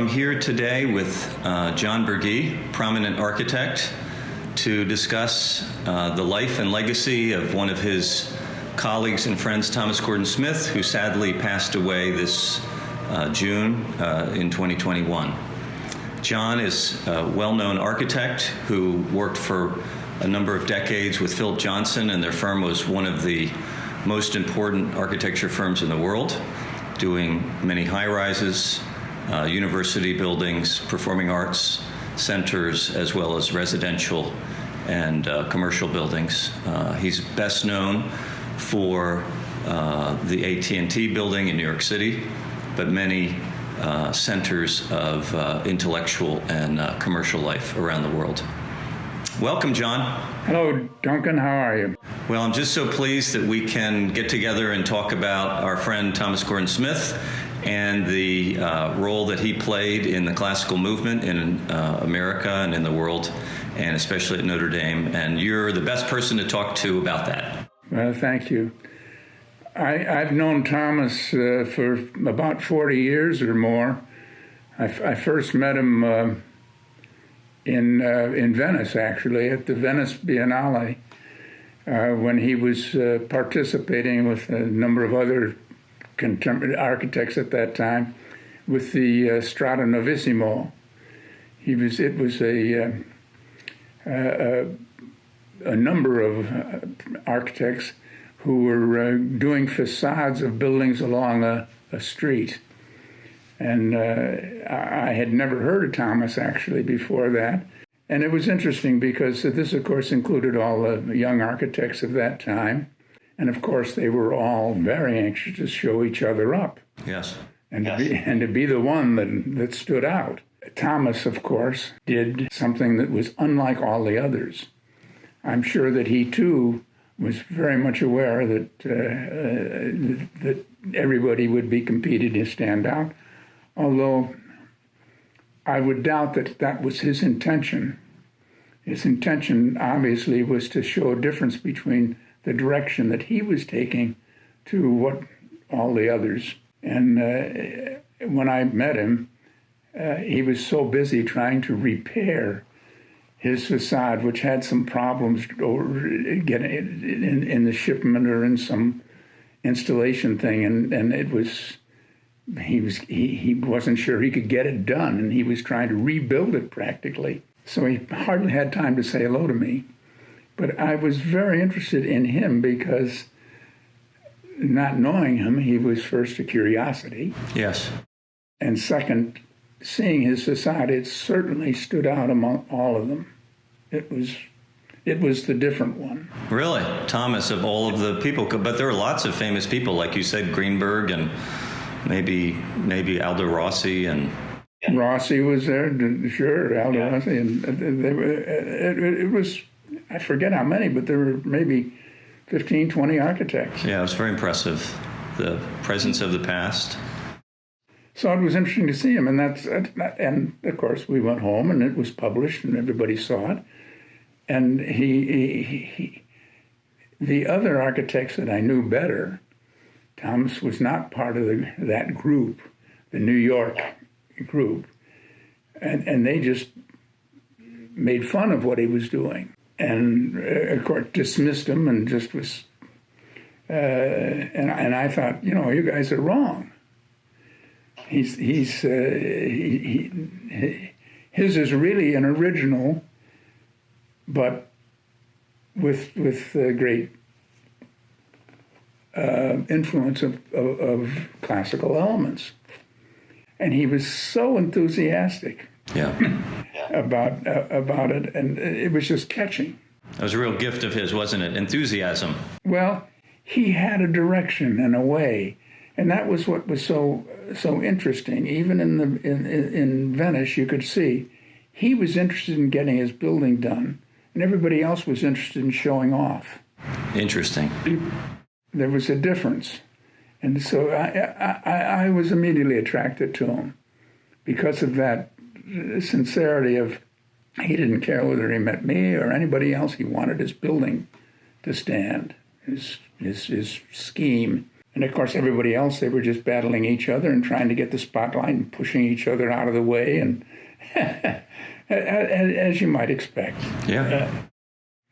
So I'm here today with John Burgee, prominent architect, to discuss the life and legacy of one of his colleagues and friends, Thomas Gordon Smith, who sadly passed away this June in 2021. John is a well-known architect who worked for a number of decades with Philip Johnson, and their firm was one of the most important architecture firms in the world, doing many high-rises, university buildings, performing arts centers, as well as residential and commercial buildings. He's best known for the AT&T building in New York City, but many centers of intellectual and commercial life around the world. Welcome, John. Hello, Duncan. How are you? Well, I'm just so pleased that we can get together and talk about our friend Thomas Gordon Smith and the role that he played in the classical movement in America and in the world, and especially at Notre Dame. And you're the best person to talk to about that. Well, thank you. I've known Thomas for about 40 years or more. I first met him in Venice, actually, at the Venice Biennale, when he was participating with a number of other contemporary architects at that time with the Strada Novissimo. It was a number of architects who were doing facades of buildings along a street. And I had never heard of Thomas, actually, before that. And it was interesting because this, of course, included all the young architects of that time. And, of course, they were all very anxious to show each other up. Yes. And to be the one that stood out. Thomas, of course, did something that was unlike all the others. I'm sure that he, too, was very much aware that that everybody would be competing to stand out, although I would doubt that was his intention. His intention, obviously, was to show a difference between the direction that he was taking to what all the others. And when I met him, he was so busy trying to repair his facade, which had some problems getting in the shipment or in some installation thing, and it was he wasn't sure he could get it done, and he was trying to rebuild it practically. So he hardly had time to say hello to me. But I was very interested in him because, not knowing him, he was first a curiosity. Yes. And second, seeing his facade, it certainly stood out among all of them. It was the different one. Really? Thomas, of all of the people, but there are lots of famous people, like you said, Greenberg and maybe Aldo Rossi and... Yeah. Rossi was there, sure, Aldo Rossi, and they were, it was, I forget how many, but there were maybe 15, 20 architects. Yeah, it was very impressive, the presence of the past. So it was interesting to see him, and of course we went home and it was published and everybody saw it. And the other architects that I knew better, Thomas was not part of that group, the New York group, and they just made fun of what he was doing, and of course dismissed him and just was. And I thought, you guys are wrong. His is really an original, but with great influence of classical elements, and he was so enthusiastic about it, and it was just catching. That was a real gift of his, wasn't it? Enthusiasm. Well, he had a direction and a way. And that was what was so interesting. Even in Venice, you could see he was interested in getting his building done, and everybody else was interested in showing off. Interesting. There was a difference, and so I was immediately attracted to him because of that sincerity of he didn't care whether he met me or anybody else. He wanted his building to stand, his scheme. And of course, everybody else, they were just battling each other and trying to get the spotlight and pushing each other out of the way, and as you might expect. Yeah.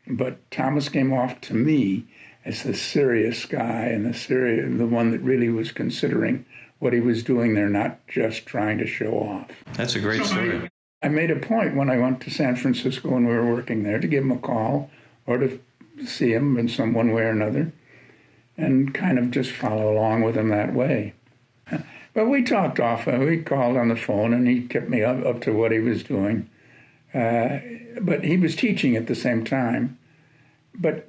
But Thomas came off to me as the serious guy and the one that really was considering what he was doing there, not just trying to show off. That's a great story. I made a point when I went to San Francisco and we were working there to give him a call or to see him in some one way or another and kind of just follow along with him that way. But we talked often. We called on the phone and he kept me up to what he was doing. But he was teaching at the same time. But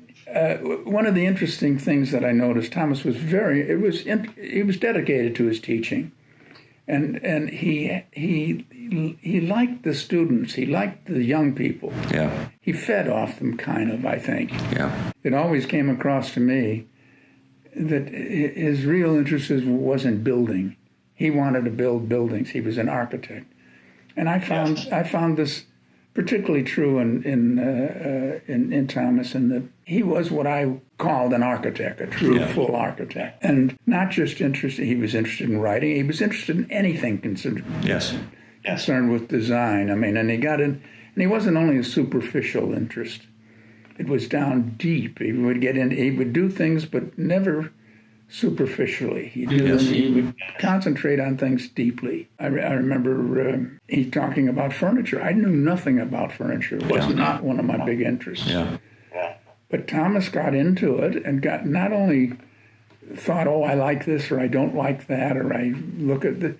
one of the interesting things that I noticed, Thomas was he was dedicated to his teaching, and he liked the students. He liked the young people. Yeah. He fed off them, kind of, I think. Yeah. It always came across to me that his real interest was in building. He wanted to build buildings. He was an architect, and I found this particularly true in Thomas, in that he was what I called an architect, a true full architect, and not just interested. He was interested in writing. He was interested in anything concerned with design. I mean, and he got in, and he wasn't only a superficial interest. It was down deep. He would get in. He would do things, but never superficially. He would concentrate on things deeply. I remember he talking about furniture. I knew nothing about furniture. It was not one of my big interests. Yeah. But Thomas got into it and got not only thought, oh, I like this or I don't like that, or I look at the.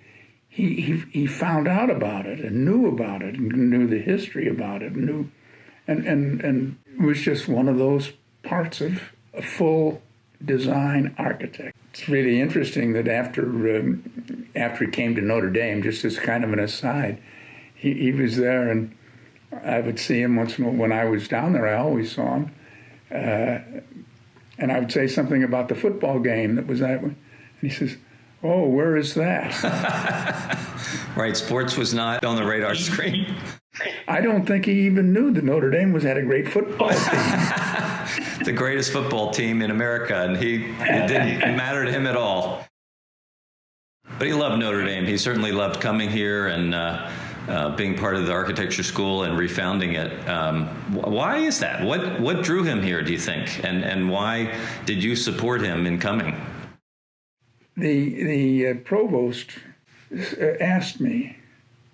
He found out about it and knew about it and knew the history about it and knew, and it was just one of those parts of a full design architect. It's really interesting that after he came to Notre Dame, just as kind of an aside, he was there, and I would see him once in a while. When I was down there, I always saw him, and I would say something about the football game that was that one, and he says, "Oh, where is that?" Right, sports was not on the radar screen. I don't think he even knew that Notre Dame had a great football team. The greatest football team in America, and it didn't matter to him at all. But he loved Notre Dame. He certainly loved coming here and being part of the architecture school and refounding it. Why is that? What drew him here, do you think? And why did you support him in coming? The provost asked me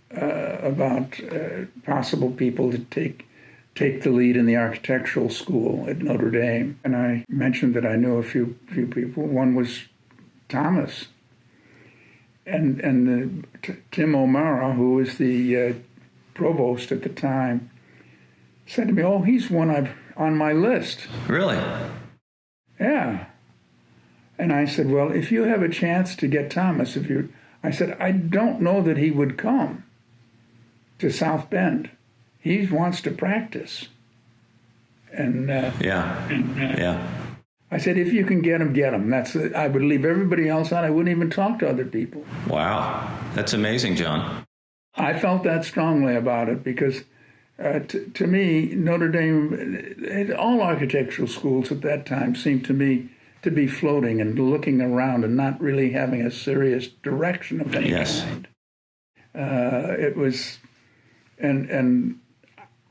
about possible people to take the lead in the architectural school at Notre Dame, and I mentioned that I knew a few people. One was Thomas, and Tim O'Mara, who was the provost at the time, said to me, "Oh, he's one on my list." Really? Yeah. And I said, "Well, if you have a chance to get Thomas, I said, I don't know that he would come to South Bend. He wants to practice." And I said, "If you can get him, get him." I would leave everybody else out. I wouldn't even talk to other people. Wow, that's amazing, John. I felt that strongly about it because, to me, Notre Dame, all architectural schools at that time seemed to me to be floating and looking around and not really having a serious direction of any kind. It was, and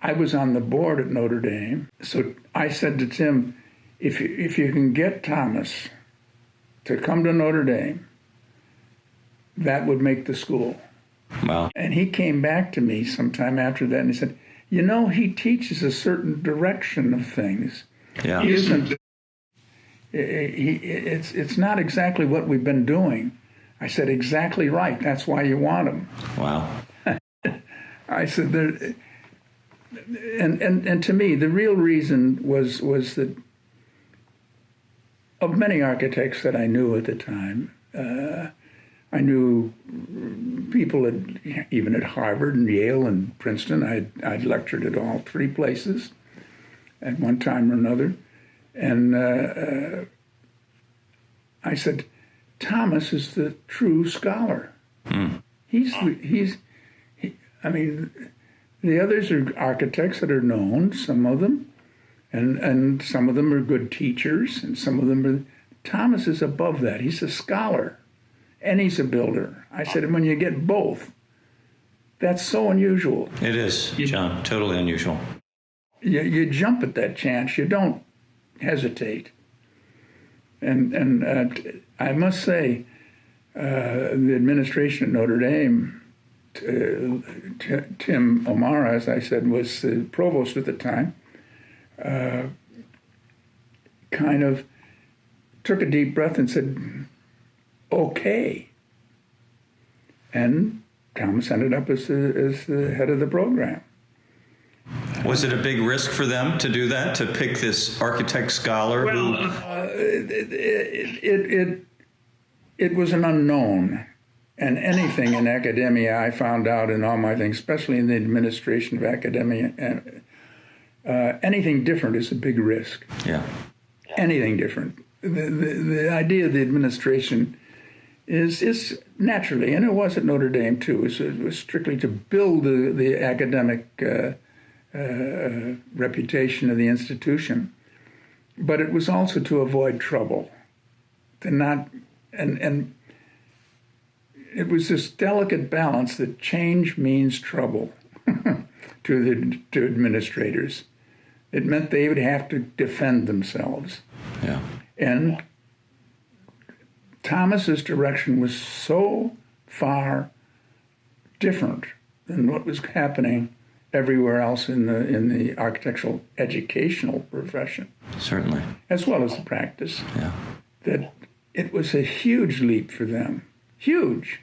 I was on the board at Notre Dame, so I said to Tim, if you can get Thomas to come to Notre Dame, that would make the school. Wow. And he came back to me sometime after that and he said, he teaches a certain direction of things. Yeah. He isn't. It's not exactly what we've been doing. I said, exactly right. That's why you want him. Wow. I said, and to me, the real reason was that of many architects that I knew at the time, I knew people even at Harvard and Yale and Princeton. I'd lectured at all three places at one time or another. And I said, Thomas is the true scholar. Mm. I mean, the others are architects that are known, some of them, and some of them are good teachers, and some of them are, Thomas is above that. He's a scholar, and he's a builder. I said, when you get both, that's so unusual. It is, John, totally unusual. You jump at that chance. You don't hesitate. And I must say, the administration at Notre Dame, Tim O'Mara, as I said, was the provost at the time, kind of took a deep breath and said, okay. And Thomas ended up as the head of the program. Was it a big risk for them to do that, to pick this architect scholar? It was an unknown. And anything in academia, I found out in all my things, especially in the administration of academia, anything different is a big risk. Yeah. Anything different. The idea of the administration is naturally, and it was at Notre Dame too, it was strictly to build the academic reputation of the institution, but it was also to avoid trouble, and it was this delicate balance that change means trouble to administrators. It meant they would have to defend themselves. Yeah. And Thomas's direction was so far different than what was happening everywhere else in the architectural educational profession. Certainly. As well as the practice. Yeah. That it was a huge leap for them. Huge.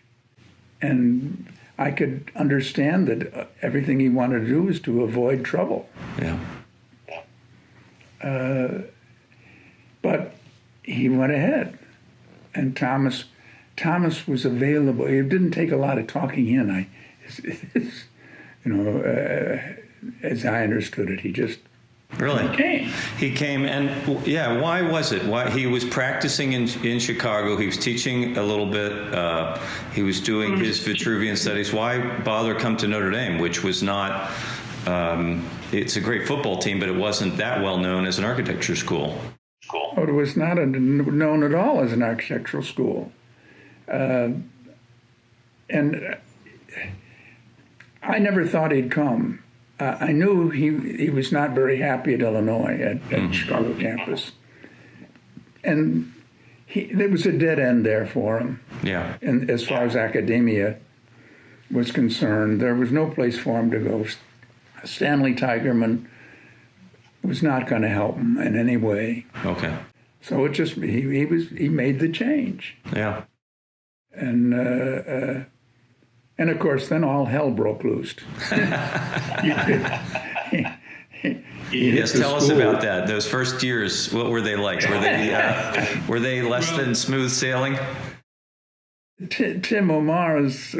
And I could understand that everything he wanted to do was to avoid trouble. Yeah. But he went ahead. And Thomas was available. It didn't take a lot of talking in. As I understood it, he just really he came. And yeah, why was it? Why he was practicing in Chicago? He was teaching a little bit. He was doing his Vitruvian studies. Why bother come to Notre Dame, which was not? It's a great football team, but it wasn't that well known as an architecture school. Oh, it was not known at all as an architectural school. And I never thought he'd come. I knew he was not very happy at Illinois, at Chicago campus. And there was a dead end there for him. Yeah. And as far as academia was concerned, there was no place for him to go. Stanley Tigerman was not going to help him in any way. Okay. So it just he made the change. Yeah. And of course then all hell broke loose. Yes, tell us about that. Those first years, what were they like? Were they less than smooth sailing? Tim O'Mara's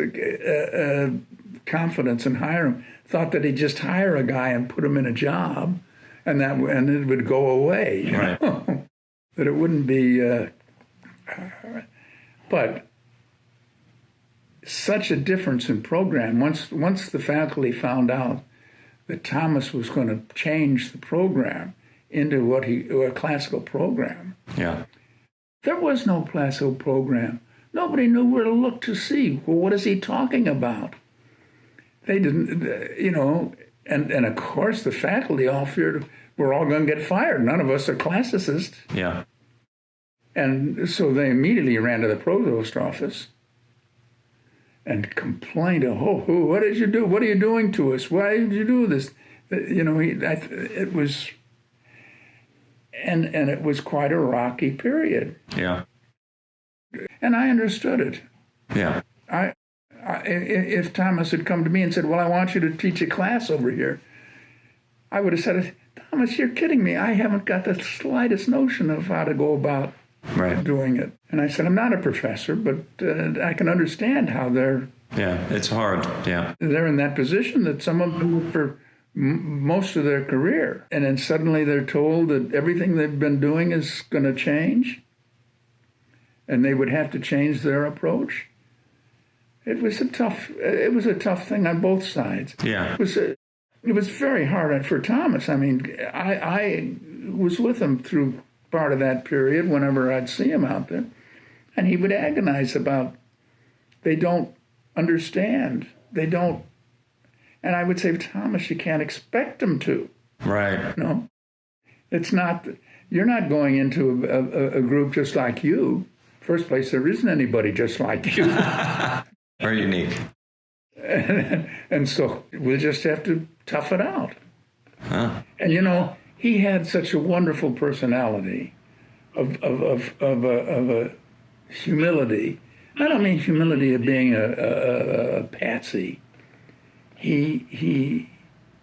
confidence in hiring thought that he'd just hire a guy and put him in a job, and it would go away. Right. That it wouldn't be. But such a difference in program. Once the faculty found out that Thomas was going to change the program into a classical program. Yeah. There was no classical program. Nobody knew where to look to see. Well, what is he talking about? They didn't, and of course the faculty all feared we're all going to get fired. None of us are classicists. Yeah. And so they immediately ran to the provost office and complained, what did you do? What are you doing to us? Why did you do this? It was, and it was quite a rocky period. Yeah. And I understood it. Yeah. If Thomas had come to me and said, well, I want you to teach a class over here, I would have said, Thomas, you're kidding me. I haven't got the slightest notion of how to go about doing it. And I said, I'm not a professor, but I can understand how they're... Yeah, it's hard, yeah. They're in that position that some of them for most of their career. And then suddenly they're told that everything they've been doing is going to change. And they would have to change their approach. It was a tough thing on both sides. Yeah. It was very hard for Thomas. I mean, I was with him through part of that period whenever I'd see him out there. And he would agonize about, they don't understand. They don't. And I would say, Thomas, you can't expect them to. Right. No. It's not, you're not going into a group just like you. First place, there isn't anybody just like you. Very unique. And so we'll just have to tough it out. Huh. And he had such a wonderful personality of a humility. I don't mean humility of being a patsy. He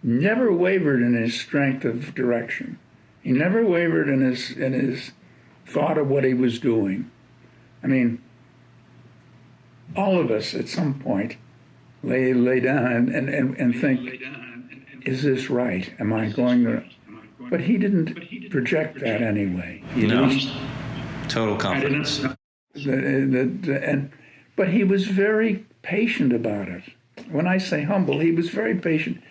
never wavered in his strength of direction. He never wavered in his thought of what he was doing. I mean, all of us at some point lay down and think, is this right? Am I going to? But he didn't project that anyway. No. Total confidence. But he was very patient about it. When I say humble, he was very patient.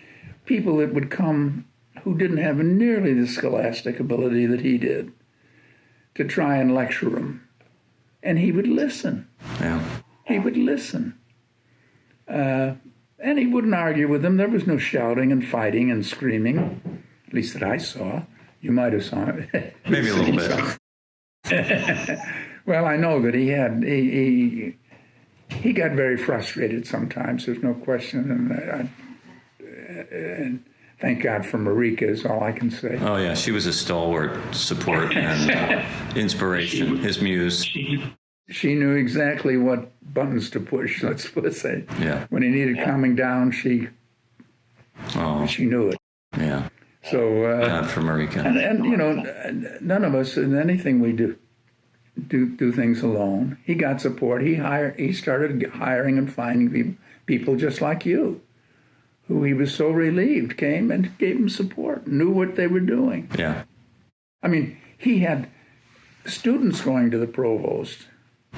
People that would come who didn't have nearly the scholastic ability that he did to try and lecture him. And he would listen. Yeah. He would listen. And he wouldn't argue with them. There was no shouting and fighting and screaming, at least that I saw. You might have saw it. Maybe a little bit. Well, I know that he got very frustrated sometimes. There's no question. And thank God for Marika is all I can say. Oh, yeah. She was a stalwart support and inspiration, his muse. She knew exactly what buttons to push, let's say. Yeah. When he needed calming down, she knew it. Yeah. So God for Marika. And none of us in anything we do things alone. He got support. He started hiring and finding people just like you, who he was so relieved came and gave him support, knew what they were doing. Yeah. I mean, he had students going to the provost.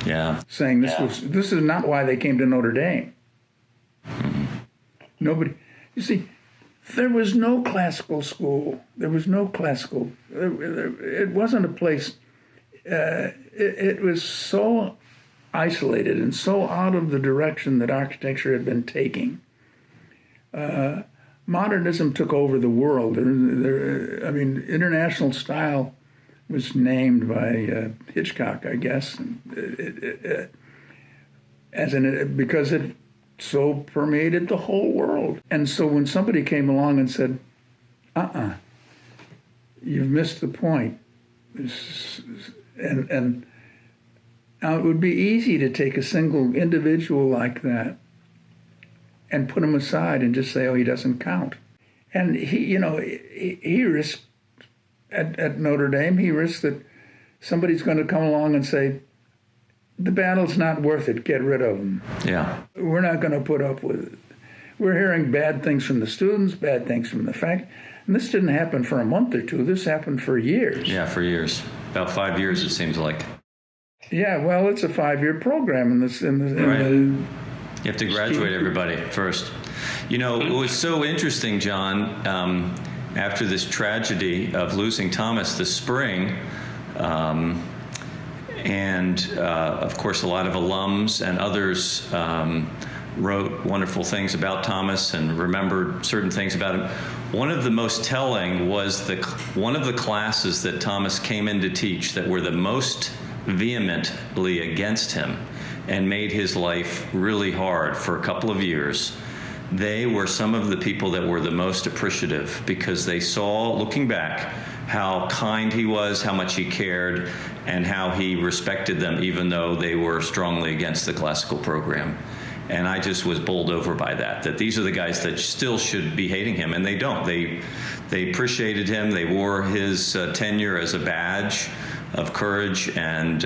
Yeah. Saying this is not why they came to Notre Dame. Mm-hmm. Nobody, you see, there was no classical school. There was no classical. It wasn't a place. It was so isolated and so out of the direction that architecture had been taking. Modernism took over the world. International style was named by Hitchcock, I guess, because it so permeated the whole world. And so when somebody came along and said, you've missed the point. And now it would be easy to take a single individual like that and put him aside and just say, oh, he doesn't count. And he risked, at Notre Dame, he risked that somebody's going to come along and say, the battle's not worth it, get rid of him. Yeah. We're not going to put up with it. We're hearing bad things from the students, bad things from the faculty. And this didn't happen for a month or two. This happened for years. Yeah, for years. About 5 years, it seems like. Yeah, well, it's a 5-year program Right. You have to graduate everybody first. It was so interesting, John, after this tragedy of losing Thomas this spring, of course, a lot of alums and others wrote wonderful things about Thomas and remembered certain things about him. One of the most telling was one of the classes that Thomas came in to teach that were the most vehemently against him and made his life really hard for a couple of years. They were some of the people that were the most appreciative because they saw, looking back, how kind he was, how much he cared, and how he respected them even though they were strongly against the classical program. And I just was bowled over by that these are the guys that still should be hating him, and they don't. They appreciated him. They wore his tenure as a badge of courage, and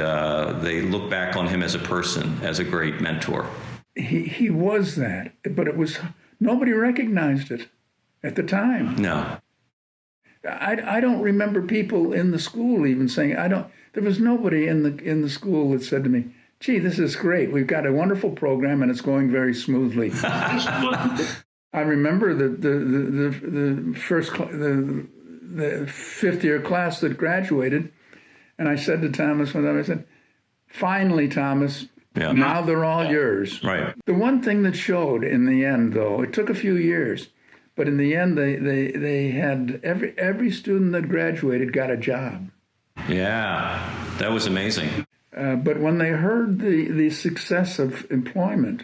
they look back on him as a person, as a great mentor. He was that, but nobody recognized it at the time. No. I don't remember people in the school even saying, there was nobody in the school that said to me, gee, this is great. We've got a wonderful program and it's going very smoothly. I remember the fifth year class that graduated, And I said to Thomas one time, I said, finally, Thomas, Yeah. now they're all yours. Right. The one thing that showed in the end, though, it took a few years, but in the end, they had every student that graduated got a job. Yeah, that was amazing. But when they heard the success of employment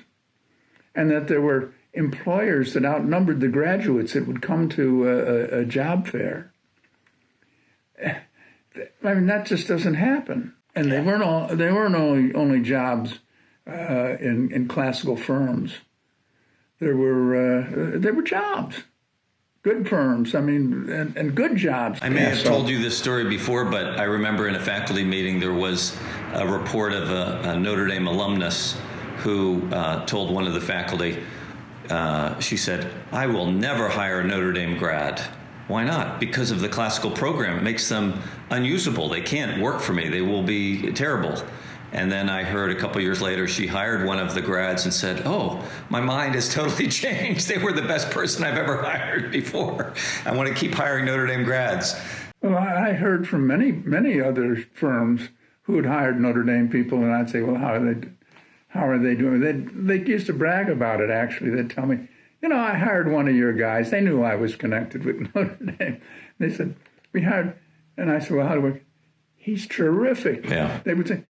and that there were employers that outnumbered the graduates that would come to a job fair, I mean, that just doesn't happen. And they weren't only jobs in classical firms. There were jobs, good firms. I mean, and good jobs. I may have told you this story before, but I remember in a faculty meeting there was a report of a Notre Dame alumnus who told one of the faculty, she said, "I will never hire a Notre Dame grad." Why not? Because of the classical program. It makes them unusable. They can't work for me. They will be terrible. And then I heard a couple years later, she hired one of the grads and said, "Oh, my mind has totally changed. They were the best person I've ever hired before. I want to keep hiring Notre Dame grads." Well, I heard from many other firms who had hired Notre Dame people, and I'd say, "Well, how are they doing?" They used to brag about it, actually. They'd tell me, "I hired one of your guys." They knew I was connected with Notre Dame. They said, "We hired," and I said, "Well, how do we?" "He's terrific." Yeah. They would say.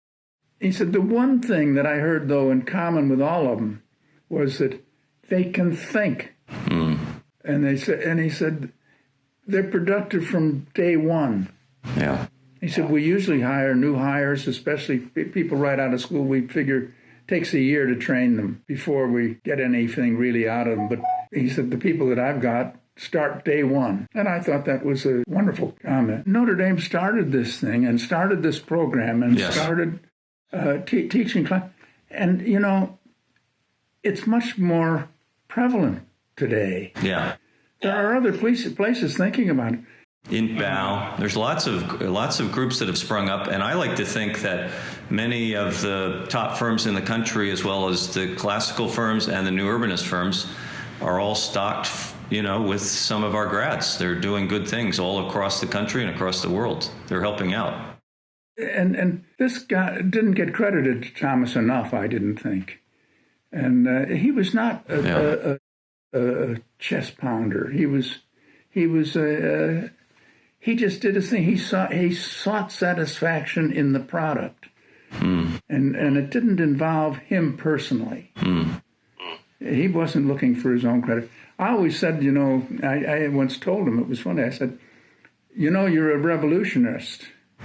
He said, the one thing that I heard, though, in common with all of them was that they can think. Mm. And he said, they're productive from day one. Yeah. He said, we usually hire new hires, especially people right out of school. We figure it takes a year to train them before we get anything really out of them. But he said, the people that I've got start day one. And I thought that was a wonderful comment. Notre Dame started this thing and started this program and started teaching class. And, it's much more prevalent today. Yeah. There are other places thinking about it. In Bau, there's lots of groups that have sprung up, and I like to think that many of the top firms in the country, as well as the classical firms and the new urbanist firms, are all stocked, with some of our grads. They're doing good things all across the country and across the world. They're helping out. And this guy didn't get credited to Thomas enough, I didn't think. And he was not a chest pounder. He just did his thing. He sought satisfaction in the product, and it didn't involve him personally. He wasn't looking for his own credit. I always said, I once told him, it was funny. I said, you're a revolutionist.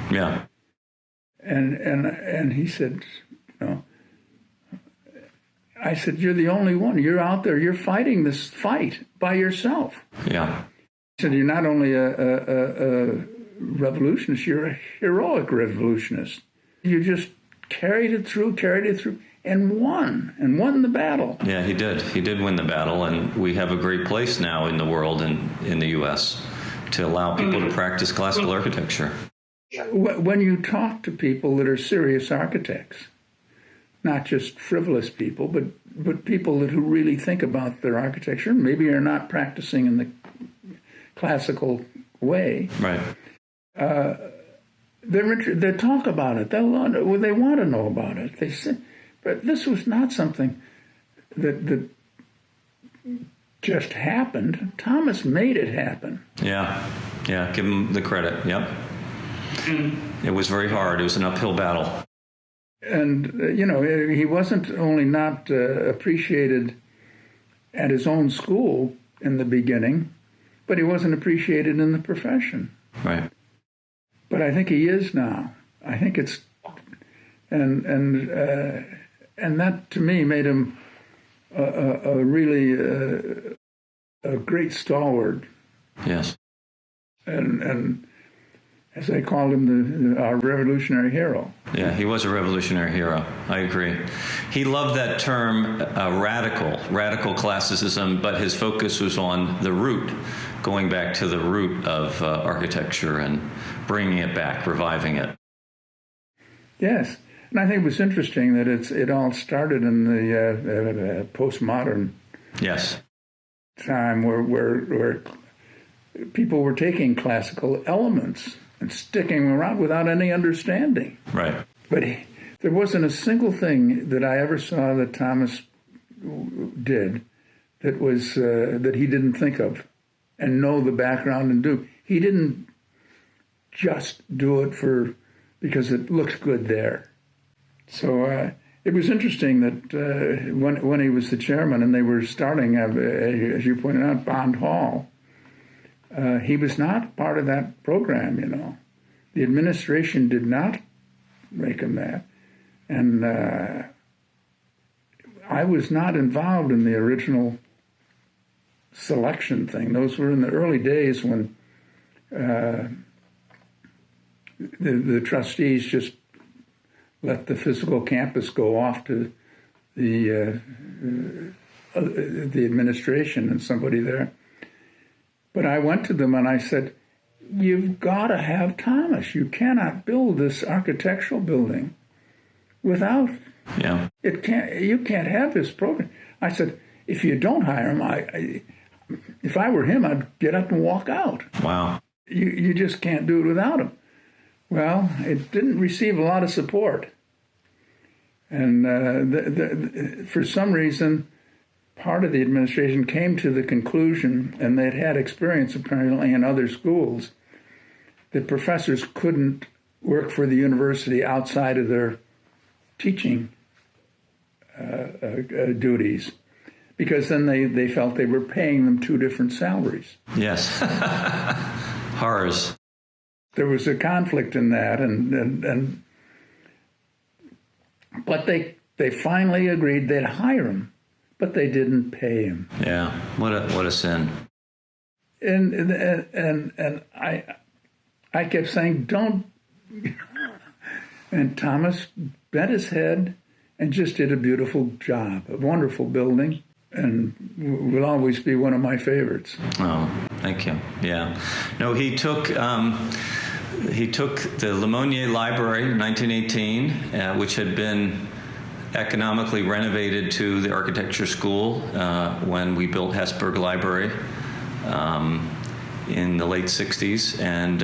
Yeah. And he said, no. I said, you're the only one. You're out there. You're fighting this fight by yourself. Yeah. He said, you're not only a revolutionist, you're a heroic revolutionist. You just carried it through, and won the battle. Yeah, he did. He did win the battle, and we have a great place now in the world and in the U.S. to allow people to practice classical architecture. When you talk to people that are serious architects, not just frivolous people, but people who really think about their architecture, maybe are not practicing in the classical way. Right. They talk about it. They want to know about it. They say, but this was not something that just happened. Thomas made it happen. Yeah. Give him the credit. Yep. It was very hard. It was an uphill battle. And, he wasn't only not appreciated at his own school in the beginning, but he wasn't appreciated in the profession. Right. But I think he is now. I think it's, and that to me made him a really a great stalwart. Yes. And as I called him, our revolutionary hero. Yeah, he was a revolutionary hero. I agree. He loved that term, radical classicism, but his focus was on the root, going back to the root of architecture and bringing it back, reviving it. Yes, and I think it was interesting that it all started in the postmodern time where people were taking classical elements and sticking around without any understanding. Right. But there wasn't a single thing that I ever saw that Thomas did that was that he didn't think of and know the background and do. He didn't just do it because it looked good there. So it was interesting that when he was the chairman and they were starting, as you pointed out, Bond Hall, he was not part of that program, you know. The administration did not make him that. And I was not involved in the original selection thing. Those were in the early days when the trustees just let the physical campus go off to the administration and somebody there. But I went to them and I said, "You've got to have Thomas. You cannot build this architectural building without it. You can't have this program." I said, "If you don't hire him, if I were him, I'd get up and walk out." Wow. You just can't do it without him. Well, it didn't receive a lot of support. And for some reason, part of the administration came to the conclusion, and they'd had experience apparently in other schools, that professors couldn't work for the university outside of their teaching duties, because then they felt they were paying them two different salaries. Yes. Horrors. There was a conflict in that, but they finally agreed they'd hire him, but they didn't pay him. Yeah, what a sin. And I kept saying, "Don't." And Thomas bent his head and just did a beautiful job, a wonderful building, and will always be one of my favorites. Oh, thank you. Yeah. No, he took the Lemonnier Library in 1918, which had been economically renovated to the architecture school when we built Hesburgh Library in the late 60s, and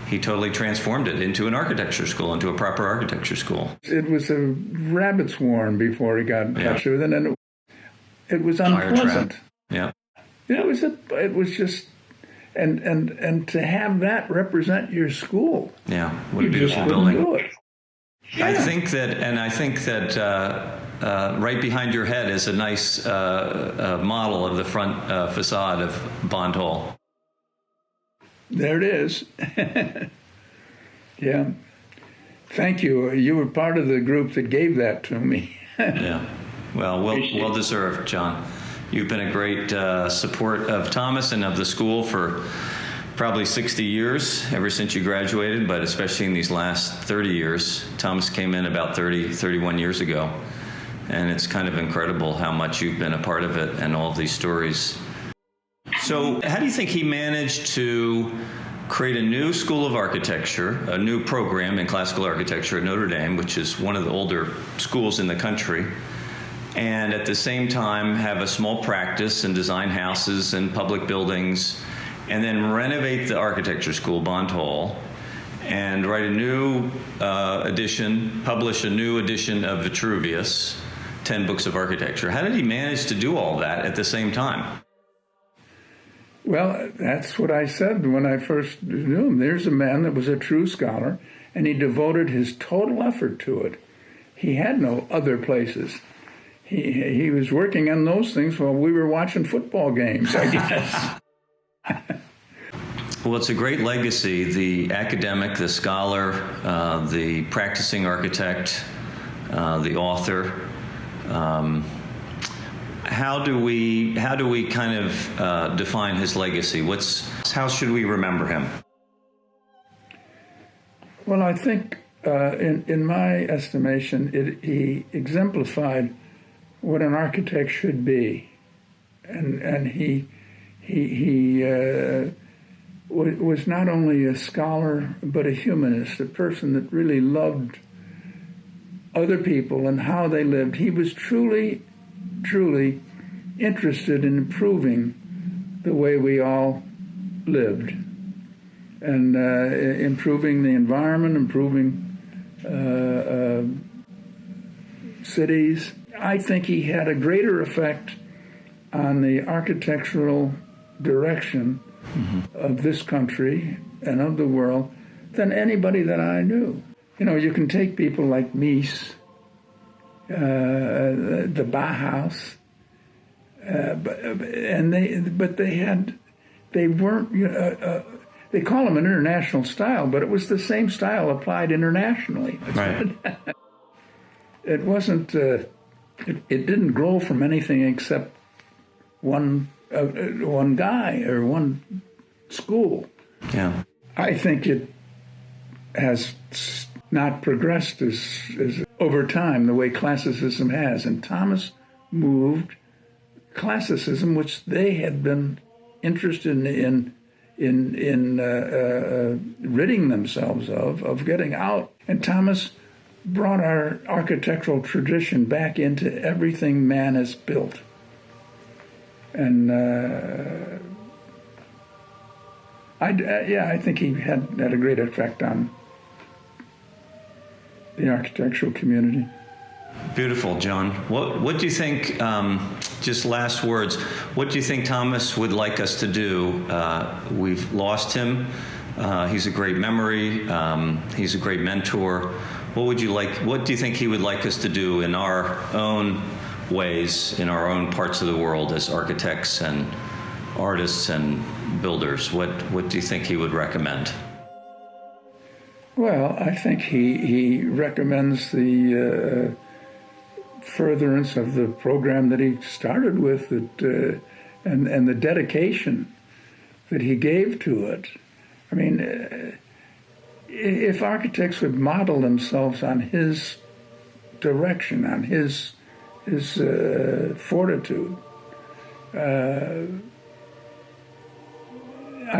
he totally transformed it into an architecture school, into a proper architecture school. It was a rabbit's warren before he got in touch with it, and it was unpleasant. Yeah. It was just, and to have that represent your school. Yeah, what a beautiful building. Do it. Yeah. I think that right behind your head is a nice model of the front facade of Bond Hall. There it is. Yeah. Thank you. You were part of the group that gave that to me. Yeah. Well deserved, John. You've been a great support of Thomas and of the school for probably 60 years, ever since you graduated, but especially in these last 30 years. Thomas came in about 31 years ago, and it's kind of incredible how much you've been a part of it and all of these stories. So how do you think he managed to create a new school of architecture, a new program in classical architecture at Notre Dame, which is one of the older schools in the country, and at the same time have a small practice and design houses and public buildings, and then renovate the architecture school, Bond Hall, and write a new publish a new edition of Vitruvius, 10 books of architecture? How did he manage to do all that at the same time? Well, that's what I said when I first knew him. There's a man that was a true scholar, and he devoted his total effort to it. He had no other places. He was working on those things while we were watching football games, I guess. Well, it's a great legacy, the academic, the scholar, the practicing architect, the author. How do we kind of define his legacy? How should we remember him? Well, I think, in my estimation, he exemplified what an architect should be, and he was not only a scholar but a humanist, a person that really loved other people and how they lived. He was truly interested in improving the way we all lived. and improving the environment, improving cities. I think he had a greater effect on the architectural direction of this country and of the world than anybody that I knew. You know, you can take people like Mies, the Bauhaus, they weren't. They call them an international style, but it was the same style applied internationally. Right. It wasn't. It didn't grow from anything except one guy or one school. Yeah. I think it has not progressed as over time the way classicism has. And Thomas moved classicism, which they had been interested in ridding themselves of getting out. And Thomas brought our architectural tradition back into everything man has built. And I think he had a great effect on the architectural community. Beautiful, John. What do you think, just last words, what do you think Thomas would like us to do? We've lost him. He's a great memory. He's a great mentor. What do you think he would like us to do in our own ways, in our own parts of the world as architects and artists and builders? What do you think he would recommend? Well, I think he recommends the furtherance of the program that he started with, and the dedication that he gave to it. I mean, if architects would model themselves on his direction, on his fortitude, I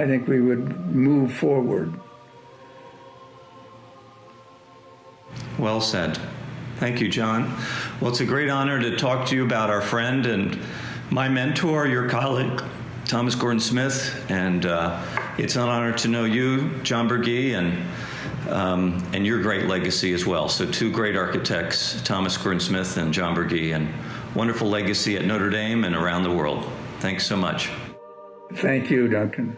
think we would move forward. Well said. Thank you, John. Well, it's a great honor to talk to you about our friend and my mentor, your colleague, Thomas Gordon Smith, and it's an honor to know you, John Burgee, and your great legacy as well. So two great architects, Thomas Gordon Smith and John Burgee, and wonderful legacy at Notre Dame and around the world. Thanks so much. Thank you, Duncan.